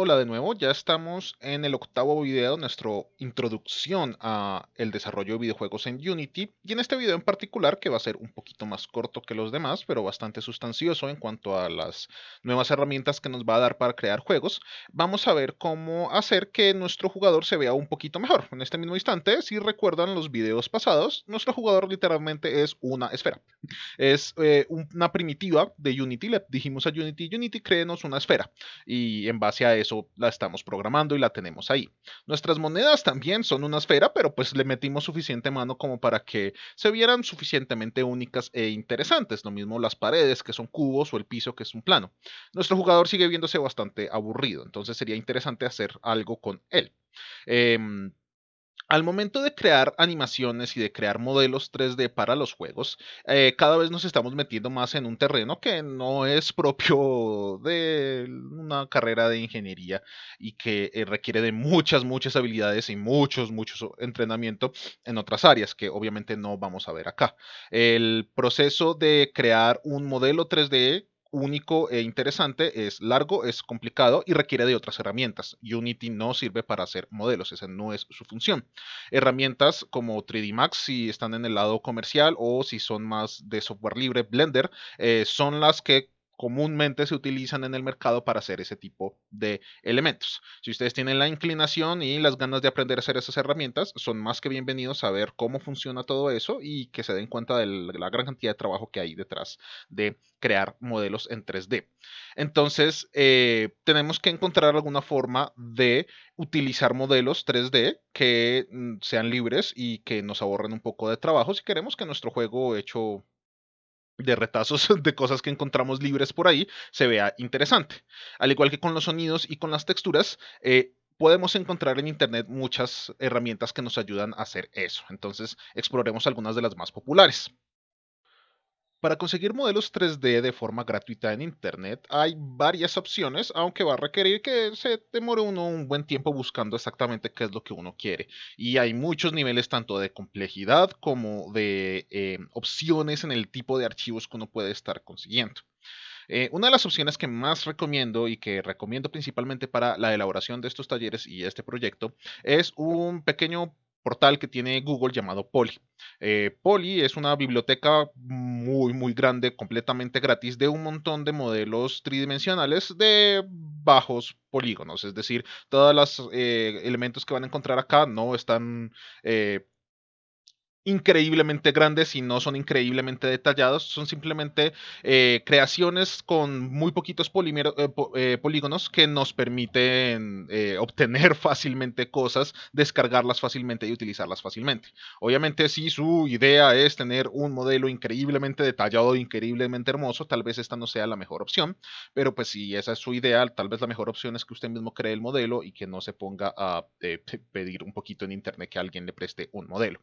hola de nuevo, ya estamos en el octavo video de nuestra introducción a el desarrollo de videojuegos en Unity y en este video en particular, que va a ser un poquito más corto que los demás, pero bastante sustancioso en cuanto a las nuevas herramientas que nos va a dar para crear juegos, vamos a ver cómo hacer que nuestro jugador se vea un poquito mejor. En este mismo instante, si recuerdan los videos pasados, nuestro jugador literalmente es una esfera. Es una primitiva de Unity. Le dijimos a Unity, Unity, créenos una esfera. Y en base a eso la estamos programando y la tenemos ahí. Nuestras monedas también son una esfera, pero pues le metimos suficiente mano como para que se vieran suficientemente únicas e interesantes. Lo mismo las paredes, que son cubos, o el piso, que es un plano. Nuestro jugador sigue viéndose bastante aburrido, entonces sería interesante hacer algo con él. Em, Al momento de crear animaciones y de crear modelos 3D para los juegos, cada vez nos estamos metiendo más en un terreno que no es propio de una carrera de ingeniería y que requiere de muchas habilidades y muchos entrenamiento en otras áreas que obviamente no vamos a ver acá. El proceso de crear un modelo 3D único e interesante es largo, es complicado y requiere de otras herramientas. Unity no sirve para hacer modelos, esa no es su función. Herramientas como 3D Max, si están en el lado comercial, o si son más de software libre, Blender, son las que comúnmente se utilizan en el mercado para hacer ese tipo de elementos. Si ustedes tienen la inclinación y las ganas de aprender a hacer esas herramientas, son más que bienvenidos a ver cómo funciona todo eso y que se den cuenta de la gran cantidad de trabajo que hay detrás de crear modelos en 3D. Entonces, tenemos que encontrar alguna forma de utilizar modelos 3D que sean libres y que nos ahorren un poco de trabajo si queremos que nuestro juego hecho de retazos de cosas que encontramos libres por ahí se vea interesante. Al igual que con los sonidos y con las texturas, podemos encontrar en Internet muchas herramientas que nos ayudan a hacer eso. Entonces, exploremos algunas de las más populares. Para conseguir modelos 3D de forma gratuita en Internet hay varias opciones, aunque va a requerir que se demore uno un buen tiempo buscando exactamente qué es lo que uno quiere. Y hay muchos niveles tanto de complejidad como de opciones en el tipo de archivos que uno puede estar consiguiendo. Una de las opciones que más recomiendo y que recomiendo principalmente para la elaboración de estos talleres y este proyecto es un pequeño portal que tiene Google llamado Poly. Poly es una biblioteca muy grande, completamente gratis, de un montón de modelos tridimensionales de bajos polígonos. Es decir, todos los elementos que van a encontrar acá no están increíblemente grandes y no son increíblemente detallados, son simplemente creaciones con muy poquitos polígonos que nos permiten obtener fácilmente cosas, descargarlas fácilmente y utilizarlas fácilmente. Obviamente, si su idea es tener un modelo increíblemente detallado, increíblemente hermoso, tal vez esta no sea la mejor opción, pero pues si esa es su idea, tal vez la mejor opción es que usted mismo cree el modelo y que no se ponga a pedir un poquito en internet que alguien le preste un modelo.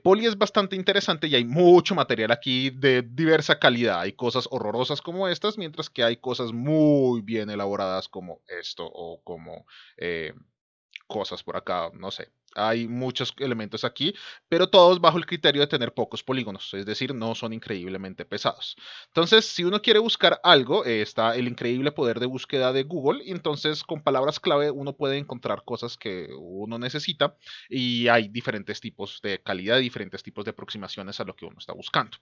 Poli es bastante interesante y hay mucho material aquí de diversa calidad. Hay cosas horrorosas como estas, mientras que hay cosas muy bien elaboradas como esto o como eh, cosas por acá, no sé. Hay muchos elementos aquí, pero todos bajo el criterio de tener pocos polígonos, es decir, no son increíblemente pesados. Entonces, si uno quiere buscar algo, está el increíble poder de búsqueda de Google, y entonces con palabras clave uno puede encontrar cosas que uno necesita y hay diferentes tipos de calidad, diferentes tipos de aproximaciones a lo que uno está buscando.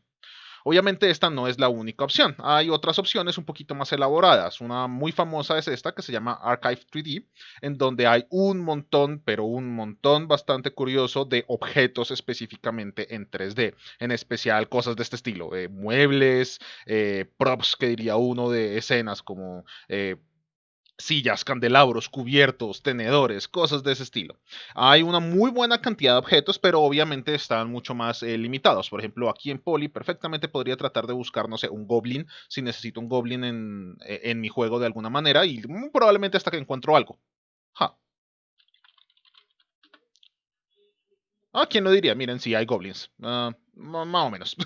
Obviamente esta no es la única opción, hay otras opciones un poquito más elaboradas. Una muy famosa es esta que se llama Archive 3D, en donde hay un montón, pero un montón bastante curioso de objetos específicamente en 3D, en especial cosas de este estilo, muebles, props que diría uno de escenas como sillas, candelabros, cubiertos, tenedores, cosas de ese estilo. Hay una muy buena cantidad de objetos, pero obviamente están mucho más limitados. Por ejemplo, aquí en Poly perfectamente podría tratar de buscar, no sé, un goblin, si necesito un goblin en mi juego de alguna manera, y probablemente hasta que encuentro algo. Ja. ¿Quién lo diría? Miren, sí, hay goblins. Más o menos.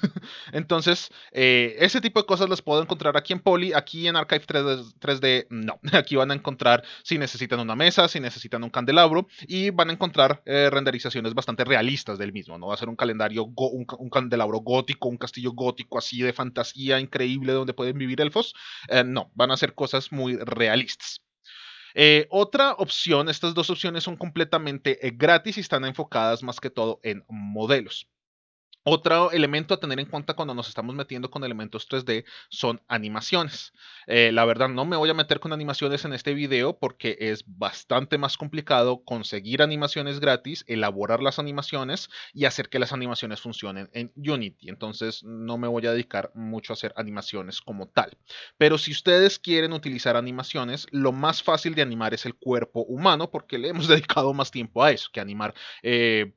Entonces, ese tipo de cosas las puedo encontrar aquí en Poly, aquí en Archive 3D, no. Aquí van a encontrar si necesitan una mesa, si necesitan un candelabro, y van a encontrar renderizaciones bastante realistas del mismo. No va a ser un calendario, un candelabro gótico, un castillo gótico así de fantasía increíble donde pueden vivir elfos. No, van a ser cosas muy realistas. Otra opción, estas dos opciones son completamente gratis y están enfocadas más que todo en modelos. Otro elemento a tener en cuenta cuando nos estamos metiendo con elementos 3D son animaciones. La verdad no me voy a meter con animaciones en este video porque es bastante más complicado conseguir animaciones gratis, elaborar las animaciones y hacer que las animaciones funcionen en Unity. Entonces no me voy a dedicar mucho a hacer animaciones como tal. Pero si ustedes quieren utilizar animaciones, lo más fácil de animar es el cuerpo humano porque le hemos dedicado más tiempo a eso que animar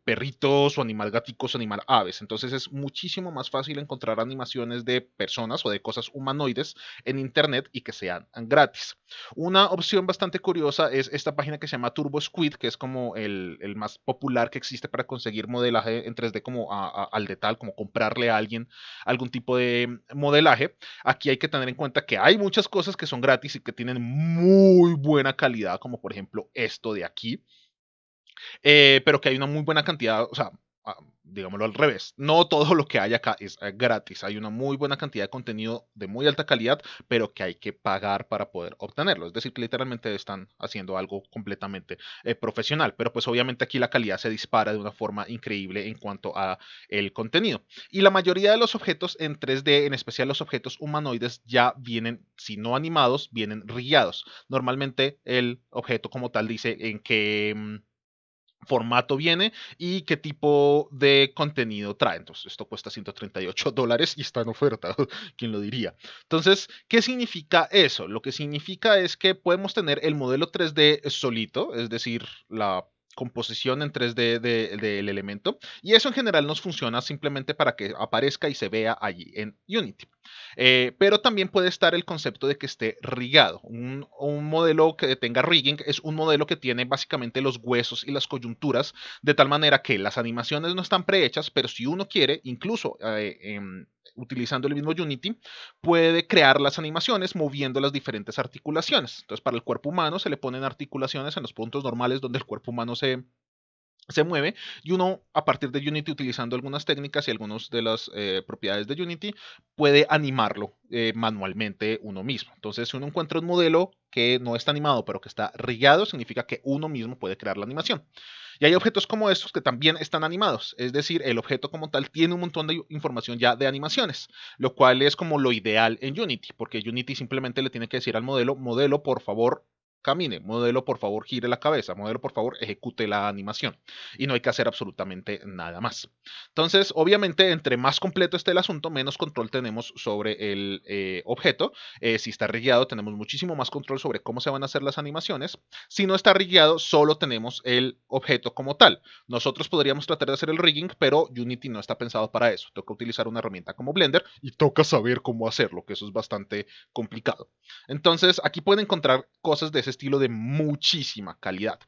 perritos o animar gaticos o animar aves. Entonces es muchísimo más fácil encontrar animaciones de personas o de cosas humanoides en internet y que sean gratis. Una opción bastante curiosa es esta página que se llama Turbo Squid, que es como el más popular que existe para conseguir modelaje en 3D como al de tal, como comprarle a alguien algún tipo de modelaje. Aquí hay que tener en cuenta que hay muchas cosas que son gratis y que tienen muy buena calidad, como por ejemplo esto de aquí, pero que hay una muy buena cantidad, o sea, digámoslo al revés, no todo lo que hay acá es gratis, hay una muy buena cantidad de contenido de muy alta calidad, pero que hay que pagar para poder obtenerlo, es decir, que literalmente están haciendo algo completamente profesional, pero pues obviamente aquí la calidad se dispara de una forma increíble en cuanto a el contenido. Y la mayoría de los objetos en 3D, en especial los objetos humanoides, ya vienen, si no animados, vienen rillados. Normalmente el objeto como tal dice en qué formato viene y qué tipo de contenido trae. Entonces, esto cuesta $138 y está en oferta. ¿Quién lo diría? Entonces, ¿qué significa eso? Lo que significa es que podemos tener el modelo 3D solito, es decir, la composición en 3D del elemento, y eso en general nos funciona simplemente para que aparezca y se vea allí en Unity. Pero también puede estar el concepto de que esté rigado. Un modelo que tenga rigging es un modelo que tiene básicamente los huesos y las coyunturas de tal manera que las animaciones no están prehechas, pero si uno quiere, incluso utilizando el mismo Unity, puede crear las animaciones moviendo las diferentes articulaciones. Entonces, para el cuerpo humano se le ponen articulaciones en los puntos normales donde el cuerpo humano se mueve y uno a partir de Unity utilizando algunas técnicas y algunas de las propiedades de Unity puede animarlo manualmente uno mismo. Entonces si uno encuentra un modelo que no está animado pero que está rigado, significa que uno mismo puede crear la animación. Y hay objetos como estos que también están animados, es decir, el objeto como tal tiene un montón de información ya de animaciones, lo cual es como lo ideal en Unity, porque Unity simplemente le tiene que decir al modelo, modelo por favor camine, modelo por favor gire la cabeza, modelo por favor ejecute la animación y no hay que hacer absolutamente nada más. Entonces, obviamente, entre más completo esté el asunto, menos control tenemos sobre el objeto. Si está rigueado, tenemos muchísimo más control sobre cómo se van a hacer las animaciones. Si no está rigueado, solo tenemos el objeto como tal. Nosotros podríamos tratar de hacer el rigging, pero Unity no está pensado para eso. Toca utilizar una herramienta como Blender y toca saber cómo hacerlo, que eso es bastante complicado. Entonces, aquí pueden encontrar cosas de ese estilo de muchísima calidad.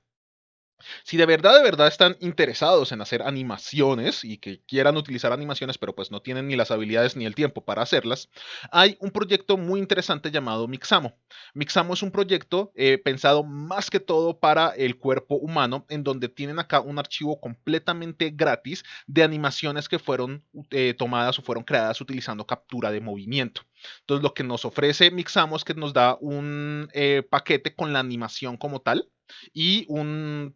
Si de verdad están interesados en hacer animaciones y que quieran utilizar animaciones, pero pues no tienen ni las habilidades ni el tiempo para hacerlas, hay un proyecto muy interesante llamado Mixamo. Mixamo es un proyecto pensado más que todo para el cuerpo humano, en donde tienen acá un archivo completamente gratis de animaciones que fueron tomadas o fueron creadas utilizando captura de movimiento. Entonces, lo que nos ofrece Mixamo es que nos da un paquete con la animación como tal y un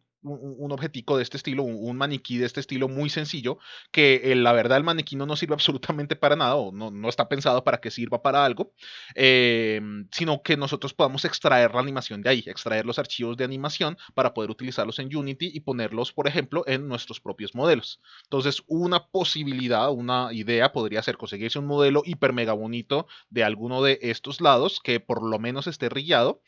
objetico de este estilo, un maniquí de este estilo muy sencillo, que la verdad el maniquí no nos sirve absolutamente para nada o no está pensado para que sirva para algo, eh, sino que nosotros podamos extraer la animación de ahí, extraer los archivos de animación para poder utilizarlos en Unity y ponerlos, por ejemplo, en nuestros propios modelos. Entonces, una posibilidad, una idea podría ser conseguirse un modelo hiper mega bonito de alguno de estos lados que por lo menos esté rillado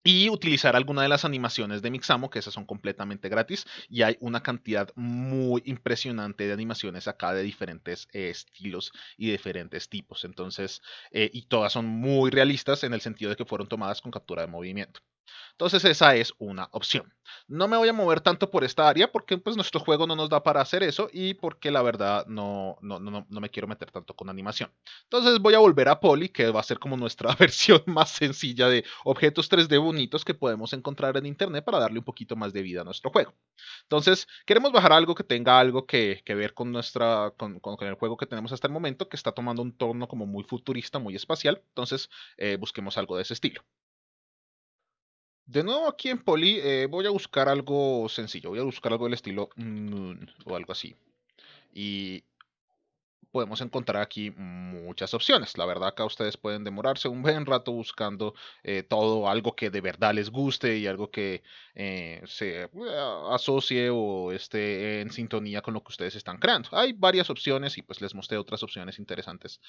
y utilizar alguna de las animaciones de Mixamo, que esas son completamente gratis, y hay una cantidad muy impresionante de animaciones acá de diferentes estilos y diferentes tipos. Entonces, y todas son muy realistas en el sentido de que fueron tomadas con captura de movimiento. Entonces esa es una opción. No me voy a mover tanto por esta área porque pues nuestro juego no nos da para hacer eso y porque la verdad no me quiero meter tanto con animación. Entonces voy a volver a Poly, que va a ser como nuestra versión más sencilla de objetos 3D bonitos que podemos encontrar en internet para darle un poquito más de vida a nuestro juego. Entonces queremos bajar algo que tenga algo que ver con, con el juego que tenemos hasta el momento, que está tomando un tono como muy futurista, muy espacial. Entonces busquemos algo de ese estilo. De nuevo aquí en Poly voy a buscar algo sencillo, voy a buscar algo del estilo Moon o algo así. Y podemos encontrar aquí muchas opciones. La verdad, acá ustedes pueden demorarse un buen rato buscando todo, algo que de verdad les guste y algo que se asocie o esté en sintonía con lo que ustedes están creando. Hay varias opciones y pues les mostré otras opciones interesantes.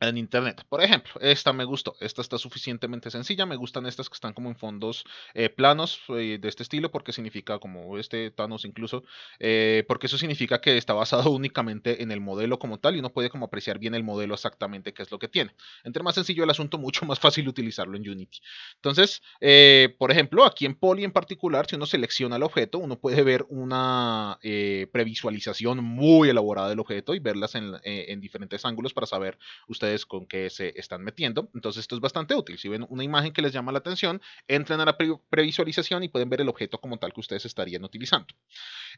En internet. Por ejemplo, esta me gustó. Esta está suficientemente sencilla. Me gustan estas que están como en fondos planos de este estilo porque significa como este Thanos incluso, porque eso significa que está basado únicamente en el modelo como tal y uno puede como apreciar bien el modelo exactamente qué es lo que tiene. Entre más sencillo el asunto, mucho más fácil utilizarlo en Unity. Entonces, por ejemplo, aquí en Poly en particular, si uno selecciona el objeto, uno puede ver una previsualización muy elaborada del objeto y verlas en diferentes ángulos para saber ustedes con qué se están metiendo. Entonces esto es bastante útil. Si ven una imagen que les llama la atención, entran a la previsualización y pueden ver el objeto como tal que ustedes estarían utilizando.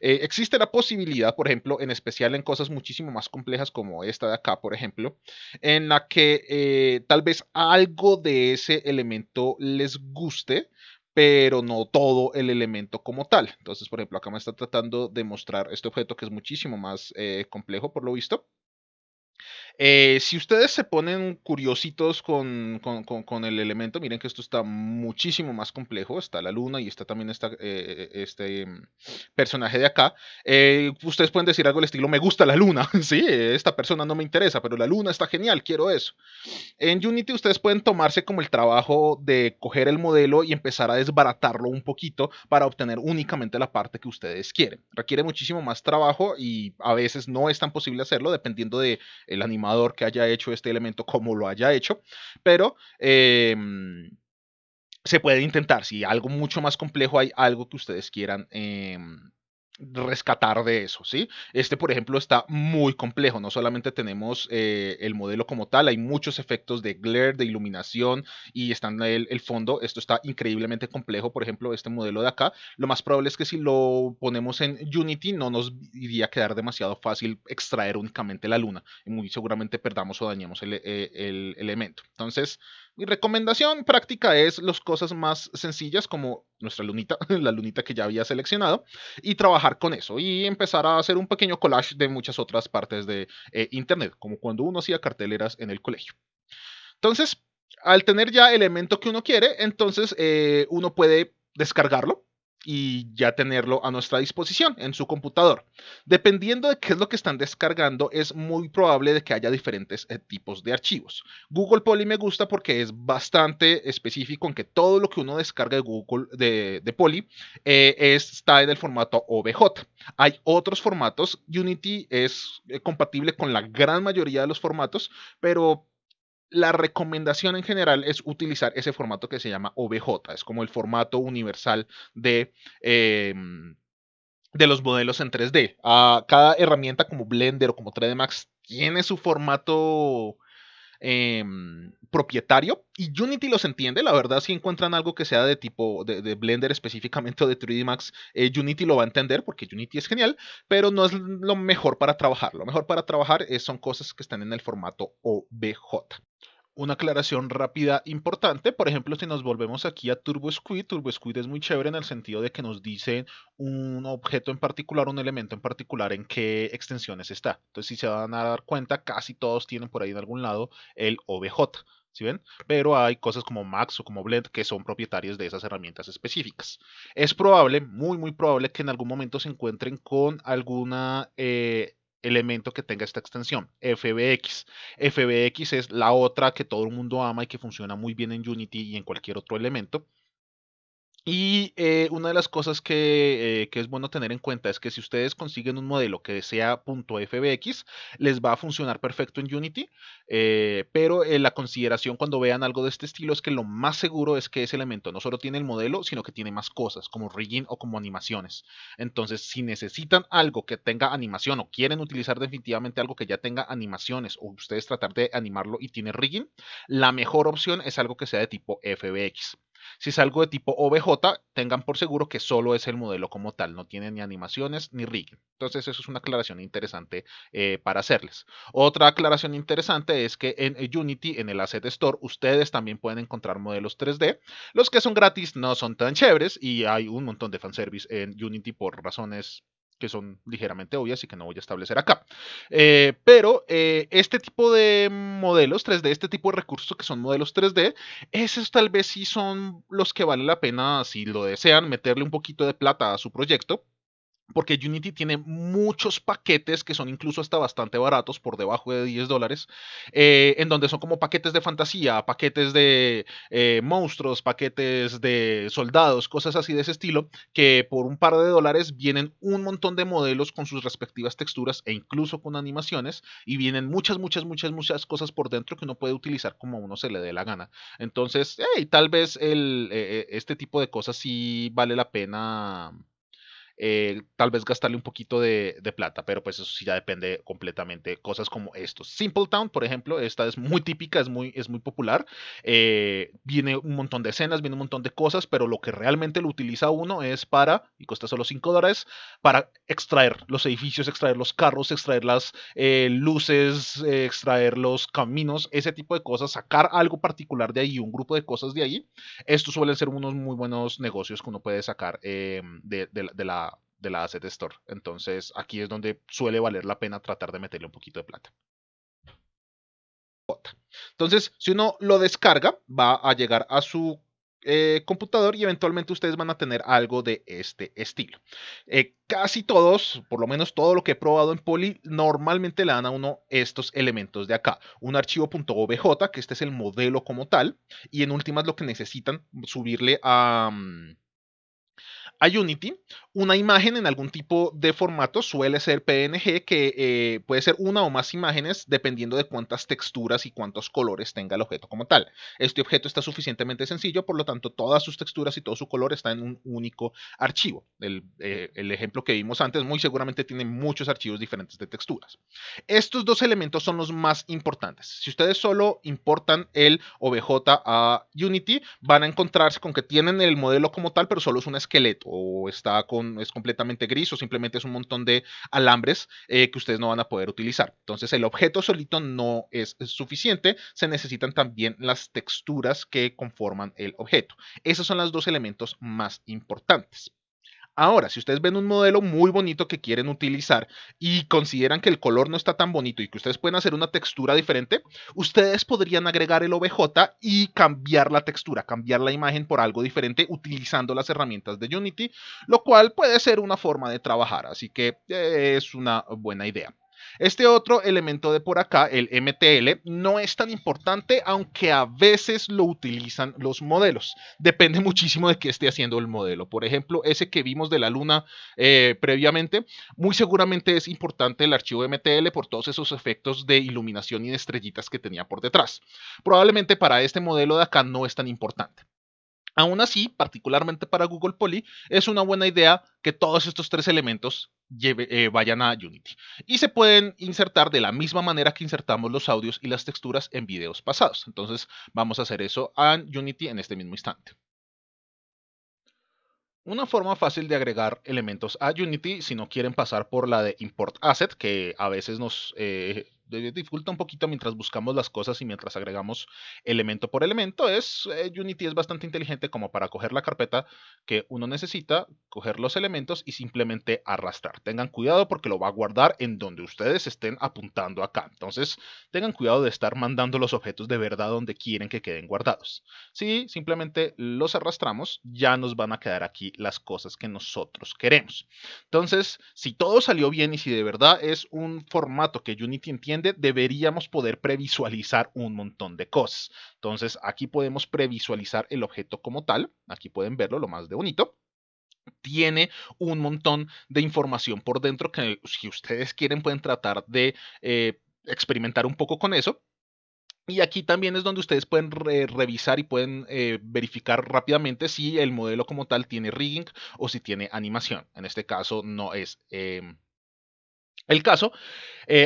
Existe la posibilidad, por ejemplo, en especial en cosas muchísimo más complejas como esta de acá, por ejemplo, en la que tal vez algo de ese elemento les guste, pero no todo el elemento como tal. Entonces, por ejemplo, acá me está tratando de mostrar este objeto que es muchísimo más complejo por lo visto. Si ustedes se ponen curiositos con el elemento, miren que esto está muchísimo más complejo. Está la luna y está también este personaje de acá. Ustedes pueden decir algo del estilo, me gusta la luna. Sí, esta persona no me interesa, pero la luna está genial, quiero eso. En Unity ustedes pueden tomarse como el trabajo de coger el modelo y empezar a desbaratarlo un poquito para obtener únicamente la parte que ustedes quieren. Requiere muchísimo más trabajo y a veces no es tan posible hacerlo dependiendo de el animador que haya hecho este elemento, como lo haya hecho, pero se puede intentar. Si algo mucho más complejo hay algo que ustedes quieran rescatar de eso, ¿sí? Este, por ejemplo, está muy complejo. No solamente tenemos el modelo como tal, hay muchos efectos de glare, de iluminación y está en el fondo. Esto está increíblemente complejo. Por ejemplo, este modelo de acá, lo más probable es que si lo ponemos en Unity no nos iría a quedar demasiado fácil extraer únicamente la luna y muy seguramente perdamos o dañemos el elemento. Entonces, mi recomendación práctica es las cosas más sencillas como nuestra lunita, la lunita que ya había seleccionado, y trabajar con eso y empezar a hacer un pequeño collage de muchas otras partes de Internet, como cuando uno hacía carteleras en el colegio. Entonces, al tener ya el elemento que uno quiere, entonces uno puede descargarlo y ya tenerlo a nuestra disposición en su computador. Dependiendo de qué es lo que están descargando, es muy probable de que haya diferentes tipos de archivos. Google Poly me gusta porque es bastante específico en que todo lo que uno descarga de Google de Poly está en el formato OBJ. Hay otros formatos. Unity es compatible con la gran mayoría de los formatos, pero la recomendación en general es utilizar ese formato que se llama OBJ. Es como el formato universal eh, de los modelos en 3D. Cada herramienta como Blender o como 3D Max tiene su formato propietario y Unity los entiende. La verdad, si encuentran algo que sea de tipo de Blender específicamente o de 3D Max, Unity lo va a entender porque Unity es genial, pero no es lo mejor para trabajar. Lo mejor para trabajar son cosas que están en el formato OBJ. Una aclaración rápida importante, por ejemplo, si nos volvemos aquí a TurboSquid, TurboSquid es muy chévere en el sentido de que nos dice un objeto en particular, un elemento en particular, en qué extensiones está. Entonces, si se van a dar cuenta, casi todos tienen por ahí en algún lado el OBJ, ¿sí ven? Pero hay cosas como Max o como Blend que son propietarios de esas herramientas específicas. Es probable, muy probable, que en algún momento se encuentren con alguna elemento que tenga esta extensión, FBX. FBX es la otra que todo el mundo ama y que funciona muy bien en Unity y en cualquier otro elemento. Y una de las cosas que es bueno tener en cuenta es que si ustedes consiguen un modelo que sea .fbx, les va a funcionar perfecto en Unity, pero la consideración cuando vean algo de este estilo es que lo más seguro es que ese elemento no solo tiene el modelo, sino que tiene más cosas, como rigging o como animaciones. Entonces, si necesitan algo que tenga animación o quieren utilizar definitivamente algo que ya tenga animaciones o ustedes tratar de animarlo y tiene rigging, la mejor opción es algo que sea de tipo FBX. Si es algo de tipo OBJ, tengan por seguro que solo es el modelo como tal, no tiene ni animaciones ni rigging. Entonces eso es una aclaración interesante para hacerles. Otra aclaración interesante es que en Unity, en el Asset Store, ustedes también pueden encontrar modelos 3D. Los que son gratis no son tan chéveres y hay un montón de fanservice en Unity por razones que son ligeramente obvias y que no voy a establecer acá. Pero este tipo de modelos 3D, este tipo de recursos que son modelos 3D, esos tal vez sí son los que vale la pena, si lo desean, meterle un poquito de plata a su proyecto, porque Unity tiene muchos paquetes que son incluso hasta bastante baratos, por debajo de $10, en donde son como paquetes de fantasía, paquetes de monstruos, paquetes de soldados, cosas así de ese estilo, que por un par de dólares vienen un montón de modelos con sus respectivas texturas e incluso con animaciones, y vienen muchas cosas por dentro que uno puede utilizar como a uno se le dé la gana. Entonces, hey, tal vez este tipo de cosas sí vale la pena tal vez gastarle un poquito de plata, pero pues eso sí ya depende completamente. Cosas como estos. Simple Town, por ejemplo, esta es muy típica, es muy popular. Viene un montón de escenas, viene un montón de cosas, pero lo que realmente lo utiliza uno es para, y cuesta solo $5, para extraer los edificios, extraer los carros, extraer las luces, extraer los caminos, ese tipo de cosas, sacar algo particular de ahí, un grupo de cosas de ahí. Estos suelen ser unos muy buenos negocios que uno puede sacar de la Asset Store. Entonces aquí es donde suele valer la pena tratar de meterle un poquito de plata. Entonces, si uno lo descarga, va a llegar a su computador y eventualmente ustedes van a tener algo de este estilo. Casi todos, por lo menos todo lo que he probado en Poly, normalmente le dan a uno estos elementos de acá. Un archivo .obj, que este es el modelo como tal, y en últimas lo que necesitan subirle a Unity, una imagen en algún tipo de formato suele ser PNG, que puede ser una o más imágenes dependiendo de cuántas texturas y cuántos colores tenga el objeto como tal. Este objeto está suficientemente sencillo, por lo tanto todas sus texturas y todo su color está en un único archivo. El ejemplo que vimos antes muy seguramente tiene muchos archivos diferentes de texturas. Estos dos elementos son los más importantes. Si ustedes solo importan el OBJ a Unity, van a encontrarse con que tienen el modelo como tal, pero solo es un esqueleto, o es completamente gris, o simplemente es un montón de alambres que ustedes no van a poder utilizar. Entonces el objeto solito no es suficiente, se necesitan también las texturas que conforman el objeto. Esos son los dos elementos más importantes. Ahora, si ustedes ven un modelo muy bonito que quieren utilizar y consideran que el color no está tan bonito y que ustedes pueden hacer una textura diferente, ustedes podrían agregar el OBJ y cambiar la textura, cambiar la imagen por algo diferente utilizando las herramientas de Unity, lo cual puede ser una forma de trabajar, así que es una buena idea. Este otro elemento de por acá, el MTL, no es tan importante, aunque a veces lo utilizan los modelos. Depende muchísimo de qué esté haciendo el modelo. Por ejemplo, ese que vimos de la luna previamente, muy seguramente es importante el archivo MTL por todos esos efectos de iluminación y de estrellitas que tenía por detrás. Probablemente para este modelo de acá no es tan importante. Aún así, particularmente para Google Poly, es una buena idea que todos estos tres elementos vayan a Unity. Y se pueden insertar de la misma manera que insertamos los audios y las texturas en videos pasados. Entonces vamos a hacer eso en Unity en este mismo instante. Una forma fácil de agregar elementos a Unity, si no quieren pasar por la de Import Asset, que a veces nos dificulta un poquito mientras buscamos las cosas y mientras agregamos elemento por elemento, Unity es bastante inteligente como para coger la carpeta que uno necesita, coger los elementos y simplemente arrastrar. Tengan cuidado porque lo va a guardar en donde ustedes estén apuntando acá. Entonces, tengan cuidado de estar mandando los objetos de verdad donde quieren que queden guardados. Si simplemente los arrastramos, ya nos van a quedar aquí las cosas que nosotros queremos. Entonces, si todo salió bien y si de verdad es un formato que Unity entiende, deberíamos poder previsualizar un montón de cosas. Entonces, aquí podemos previsualizar el objeto como tal. Aquí pueden verlo, lo más de bonito. Tiene un montón de información por dentro que si ustedes quieren pueden tratar de experimentar un poco con eso. Y aquí también es donde ustedes pueden revisar y pueden verificar rápidamente si el modelo como tal tiene rigging o si tiene animación. En este caso no es el caso.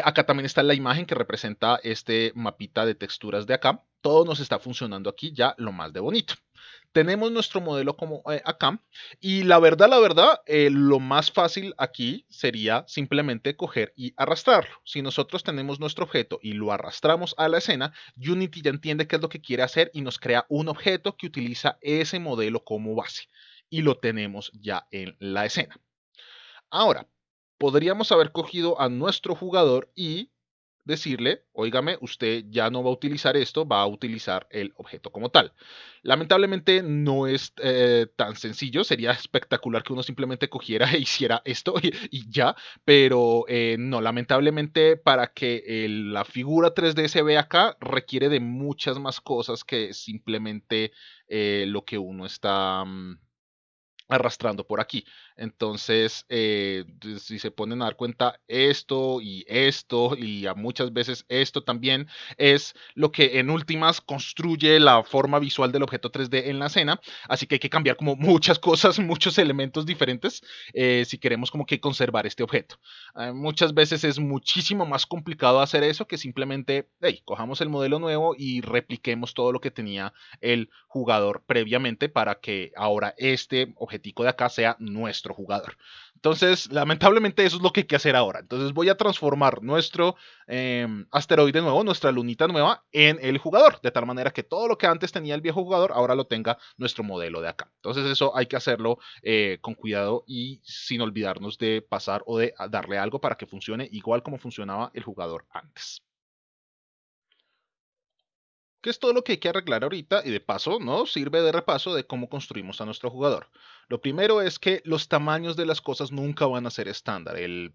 Acá también está la imagen que representa este mapita de texturas de acá. todo nos está funcionando aquí ya lo más de bonito. Tenemos nuestro modelo como acá y la verdad, lo más fácil aquí sería simplemente coger y arrastrarlo. Si nosotros tenemos nuestro objeto y lo arrastramos a la escena, Unity ya entiende qué es lo que quiere hacer y nos crea un objeto que utiliza ese modelo como base y lo tenemos ya en la escena. Ahora, podríamos haber cogido a nuestro jugador y decirle, óigame, usted ya no va a utilizar esto, va a utilizar el objeto como tal. Lamentablemente no es tan sencillo, sería espectacular que uno simplemente cogiera e hiciera esto y ya, pero no, lamentablemente para que la figura 3D se vea acá requiere de muchas más cosas que simplemente lo que uno está arrastrando por aquí. Entonces, si se ponen a dar cuenta, esto y a muchas veces esto también es lo que en últimas construye la forma visual del objeto 3D en la escena. Así que hay que cambiar como muchas cosas, muchos elementos diferentes si queremos como que conservar este objeto. Muchas veces es muchísimo más complicado hacer eso que simplemente, hey, cojamos el modelo nuevo y repliquemos todo lo que tenía el jugador previamente para que ahora este objetico de acá sea nuestro jugador. Entonces, lamentablemente eso es lo que hay que hacer ahora. Entonces voy a transformar nuestro asteroide nuevo, nuestra lunita nueva, en el jugador, de tal manera que todo lo que antes tenía el viejo jugador, ahora lo tenga nuestro modelo de acá. Entonces eso hay que hacerlo con cuidado y sin olvidarnos de pasar o de darle algo para que funcione igual como funcionaba el jugador antes. Que es todo lo que hay que arreglar ahorita y de paso, ¿no? Sirve de repaso de cómo construimos a nuestro jugador. Lo primero es que los tamaños de las cosas nunca van a ser estándar. El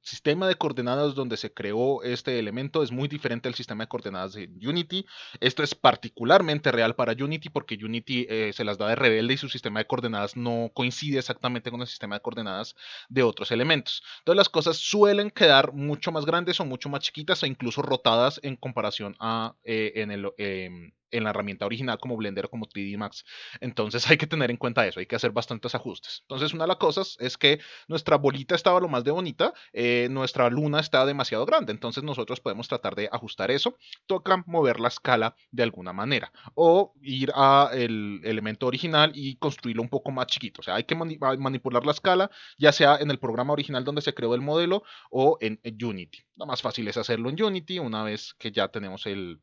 sistema de coordenadas donde se creó este elemento es muy diferente al sistema de coordenadas de Unity. Esto es particularmente real para Unity porque Unity se las da de rebelde y su sistema de coordenadas no coincide exactamente con el sistema de coordenadas de otros elementos. Entonces las cosas suelen quedar mucho más grandes o mucho más chiquitas o incluso rotadas en comparación a en la herramienta original como Blender o como 3D Max. Entonces hay que tener en cuenta eso, hay que hacer bastantes ajustes. Entonces una de las cosas es que nuestra bolita estaba lo más de bonita, nuestra luna está demasiado grande, entonces nosotros podemos tratar de ajustar eso. Toca mover la escala de alguna manera o ir a el elemento original y construirlo un poco más chiquito. O sea, hay que manipular la escala, ya sea en el programa original donde se creó el modelo o en Unity. Lo más fácil es hacerlo en Unity una vez que ya tenemos el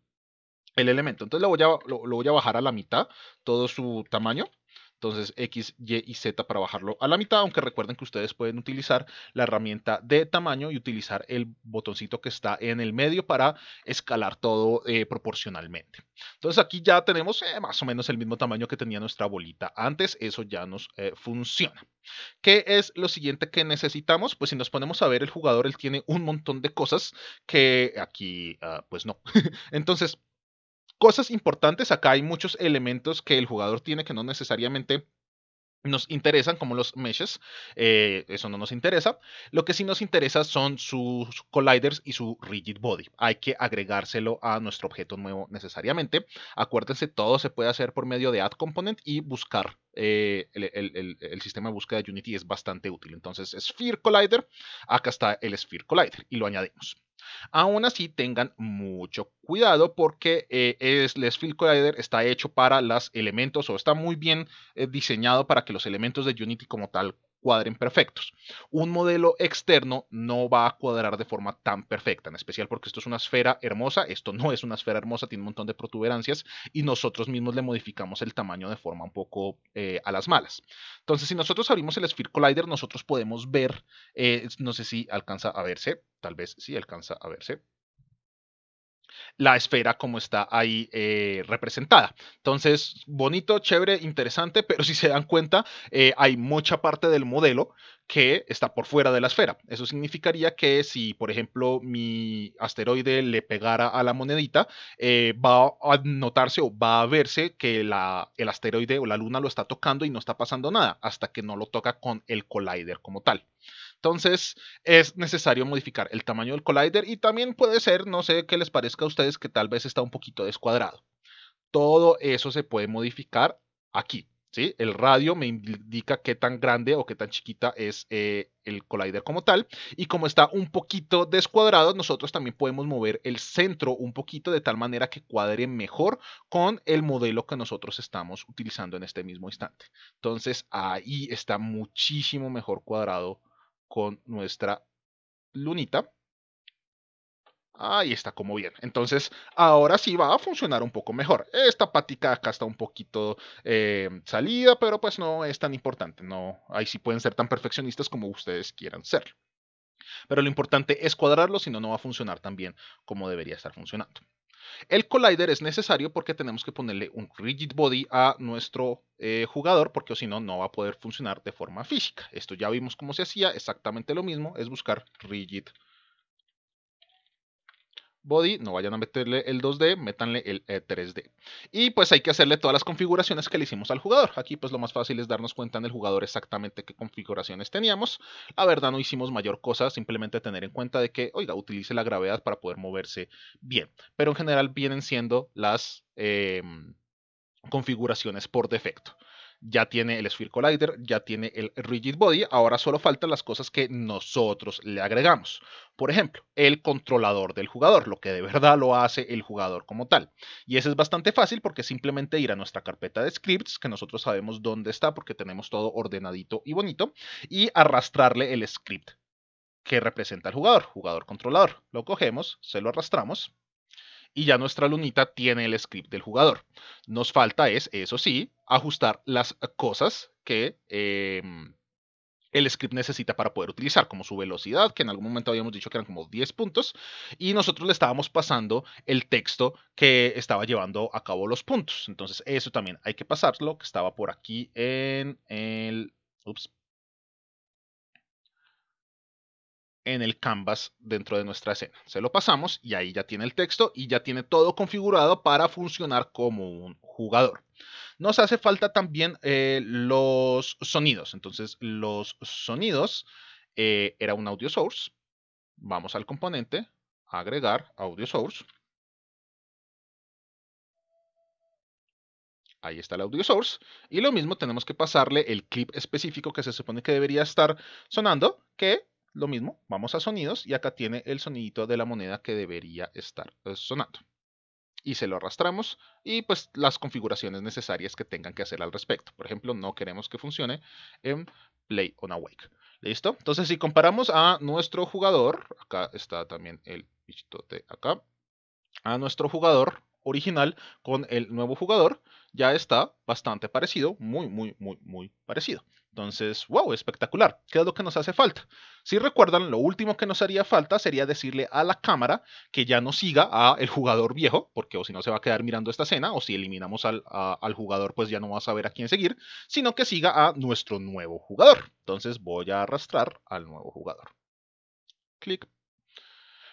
elemento. Entonces lo voy a bajar a la mitad, todo su tamaño. Entonces X, Y y Z para bajarlo a la mitad, aunque recuerden que ustedes pueden utilizar la herramienta de tamaño y utilizar el botoncito que está en el medio para escalar todo proporcionalmente. Entonces aquí ya tenemos más o menos el mismo tamaño que tenía nuestra bolita antes, eso ya nos funciona. ¿Qué es lo siguiente que necesitamos? Pues si nos ponemos a ver el jugador, él tiene un montón de cosas que aquí pues no. Entonces cosas importantes, acá hay muchos elementos que el jugador tiene que no necesariamente nos interesan, como los meshes, eso no nos interesa. Lo que sí nos interesa son sus colliders y su rigid body. Hay que agregárselo a nuestro objeto nuevo necesariamente. Acuérdense, todo se puede hacer por medio de add component y buscar. El sistema de búsqueda de Unity es bastante útil. Entonces, Sphere Collider, acá está el Sphere Collider y lo añadimos. Aún así, tengan mucho cuidado porque el Sphere Collider está hecho para los elementos o está muy bien diseñado para que los elementos de Unity como tal cuadren perfectos. Un modelo externo no va a cuadrar de forma tan perfecta, en especial porque esto es una esfera hermosa, esto no es una esfera hermosa, tiene un montón de protuberancias y nosotros mismos le modificamos el tamaño de forma un poco a las malas. Entonces, si nosotros abrimos el Sphere Collider, nosotros podemos ver, no sé si alcanza a verse, tal vez sí alcanza a verse, la esfera como está ahí representada. Entonces, bonito, chévere, interesante, pero si se dan cuenta, hay mucha parte del modelo que está por fuera de la esfera. Eso significaría que si, por ejemplo, mi asteroide le pegara a la monedita, va a notarse o va a verse que el asteroide o la luna lo está tocando y no está pasando nada hasta que no lo toca con el collider como tal. Entonces es necesario modificar el tamaño del collider y también puede ser, no sé qué les parezca a ustedes, que tal vez está un poquito descuadrado. Todo eso se puede modificar aquí. ¿sí? El radio me indica qué tan grande o qué tan chiquita es el collider como tal. Y como está un poquito descuadrado, nosotros también podemos mover el centro un poquito de tal manera que cuadre mejor con el modelo que nosotros estamos utilizando en este mismo instante. Entonces ahí está muchísimo mejor cuadrado con nuestra lunita. Ahí está como bien. Entonces, ahora sí va a funcionar un poco mejor. Esta patica acá está un poquito salida, pero pues no es tan importante. No, ahí sí pueden ser tan perfeccionistas como ustedes quieran ser. Pero lo importante es cuadrarlo, si no, no va a funcionar tan bien como debería estar funcionando. El collider es necesario porque tenemos que ponerle un rigid body a nuestro jugador, porque si no, no va a poder funcionar de forma física. Esto ya vimos cómo se hacía, exactamente lo mismo, es buscar rigid body, no vayan a meterle el 2D, métanle el 3D. Y pues hay que hacerle todas las configuraciones que le hicimos al jugador. Aquí pues lo más fácil es darnos cuenta en el jugador exactamente qué configuraciones teníamos. La verdad no hicimos mayor cosa, simplemente tener en cuenta de que, oiga, utilice la gravedad para poder moverse bien. Pero en general vienen siendo las configuraciones por defecto. Ya tiene el Sphere Collider, ya tiene el Rigid Body, ahora solo faltan las cosas que nosotros le agregamos. Por ejemplo, el controlador del jugador, lo que de verdad lo hace el jugador como tal. Y eso es bastante fácil porque simplemente ir a nuestra carpeta de scripts, que nosotros sabemos dónde está porque tenemos todo ordenadito y bonito, y arrastrarle el script que representa al jugador, jugador controlador. Lo cogemos, se lo arrastramos y ya nuestra lunita tiene el script del jugador. Nos falta es, eso sí, ajustar las cosas que el script necesita para poder utilizar, como su velocidad, que en algún momento habíamos dicho que eran como 10 puntos, y nosotros le estábamos pasando el texto que estaba llevando a cabo los puntos. Entonces eso también hay que pasarlo, que estaba por aquí en el... Ups, en el canvas dentro de nuestra escena. Se lo pasamos y ahí ya tiene el texto y ya tiene todo configurado para funcionar como un jugador. Nos hace falta también los sonidos. Entonces, los sonidos era un audio source. Vamos al componente, agregar audio source. Ahí está el audio source. Y lo mismo tenemos que pasarle el clip específico que se supone que debería estar sonando, que lo mismo, vamos a sonidos y acá tiene el sonidito de la moneda que debería estar sonando. Y se lo arrastramos y pues las configuraciones necesarias que tengan que hacer al respecto. Por ejemplo, no queremos que funcione en Play on Awake. ¿Listo? Entonces, si comparamos a nuestro jugador, acá está también el bichito de acá, a nuestro jugador original con el nuevo jugador, ya está bastante parecido, muy parecido. Entonces, wow, espectacular. ¿Qué es lo que nos hace falta? Si recuerdan, lo último que nos haría falta sería decirle a la cámara que ya no siga a el jugador viejo, porque o si no se va a quedar mirando esta escena, o si eliminamos al jugador, pues ya no va a saber a quién seguir, sino que siga a nuestro nuevo jugador. Entonces voy a arrastrar al nuevo jugador. Clic.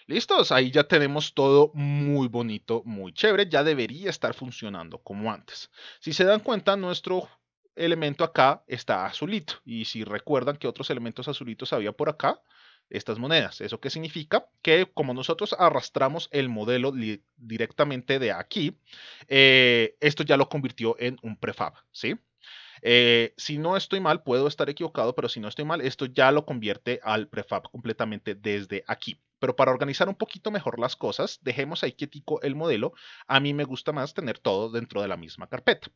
¿Listos? Ahí ya tenemos todo muy bonito, muy chévere. Ya debería estar funcionando como antes. Si se dan cuenta, nuestro elemento acá está azulito. Y si recuerdan que otros elementos azulitos había por acá, estas monedas. ¿Eso qué significa? Que como nosotros arrastramos el modelo directamente de aquí, esto ya lo convirtió en un prefab, ¿sí? Si no estoy mal, puedo estar equivocado, pero si no estoy mal, esto ya lo convierte al prefab completamente desde aquí. Pero para organizar un poquito mejor las cosas, dejemos ahí quietico el modelo. A mí me gusta más tener todo dentro de la misma carpeta.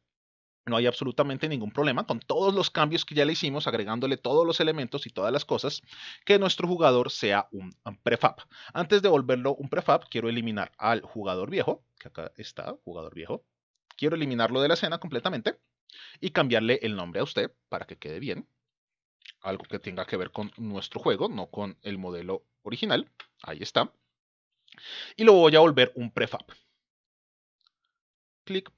No hay absolutamente ningún problema con todos los cambios que ya le hicimos, agregándole todos los elementos y todas las cosas, que nuestro jugador sea un prefab. Antes de volverlo un prefab, quiero eliminar al jugador viejo, que acá está, jugador viejo. Quiero eliminarlo de la escena completamente y cambiarle el nombre a usted para que quede bien. Algo que tenga que ver con nuestro juego, no con el modelo original. Ahí está. Y lo voy a volver un prefab. Clic.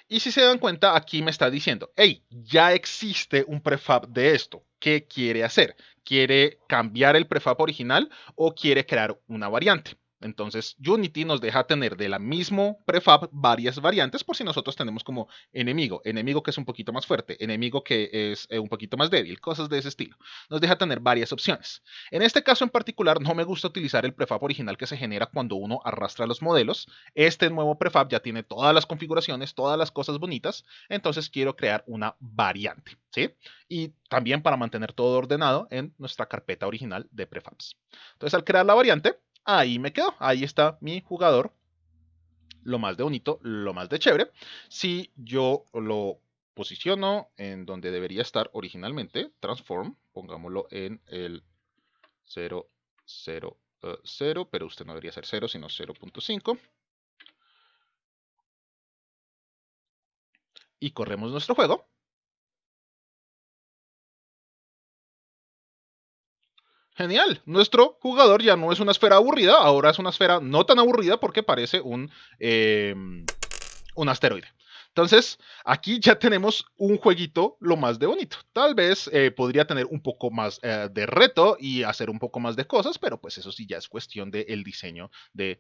Y si se dan cuenta, aquí me está diciendo, hey, ya existe un prefab de esto. ¿Qué quiere hacer? ¿Quiere cambiar el prefab original o quiere crear una variante? Entonces Unity nos deja tener de la mismo prefab varias variantes por si nosotros tenemos como enemigo que es un poquito más fuerte, enemigo que es un poquito más débil, cosas de ese estilo. Nos deja tener varias opciones. En este caso en particular no me gusta utilizar el prefab original que se genera cuando uno arrastra los modelos. Este nuevo prefab ya tiene todas las configuraciones, todas las cosas bonitas, entonces quiero crear una variante, ¿sí? Y también para mantener todo ordenado en nuestra carpeta original de prefabs. Entonces al crear la variante, ahí me quedo, ahí está mi jugador, lo más de bonito, lo más de chévere. Si yo lo posiciono en donde debería estar originalmente, transform, pongámoslo en el 0, 0, 0, pero usted no debería ser 0, sino 0.5. Y corremos nuestro juego. Genial, nuestro jugador ya no es una esfera aburrida, ahora es una esfera no tan aburrida porque parece un asteroide. Entonces, aquí ya tenemos un jueguito lo más de bonito. Tal vez podría tener un poco más de reto y hacer un poco más de cosas, pero pues eso sí ya es cuestión del diseño de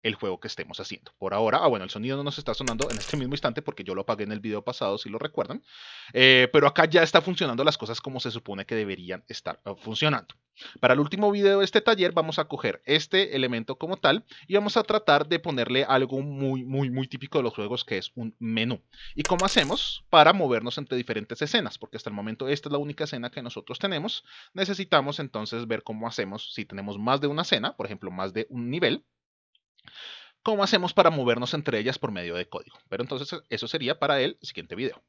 el juego que estemos haciendo. Por ahora, bueno, el sonido no nos está sonando en este mismo instante porque yo lo apagué en el video pasado, si lo recuerdan. Pero acá ya está funcionando las cosas como se supone que deberían estar funcionando. Para el último video de este taller vamos a coger este elemento como tal y vamos a tratar de ponerle algo muy típico de los juegos que es un menú. ¿Y cómo hacemos para movernos entre diferentes escenas? Porque hasta el momento esta es la única escena que nosotros tenemos. Necesitamos entonces ver cómo hacemos si tenemos más de una escena, por ejemplo más de un nivel. ¿Cómo hacemos para movernos entre ellas por medio de código? Pero entonces eso sería para el siguiente video.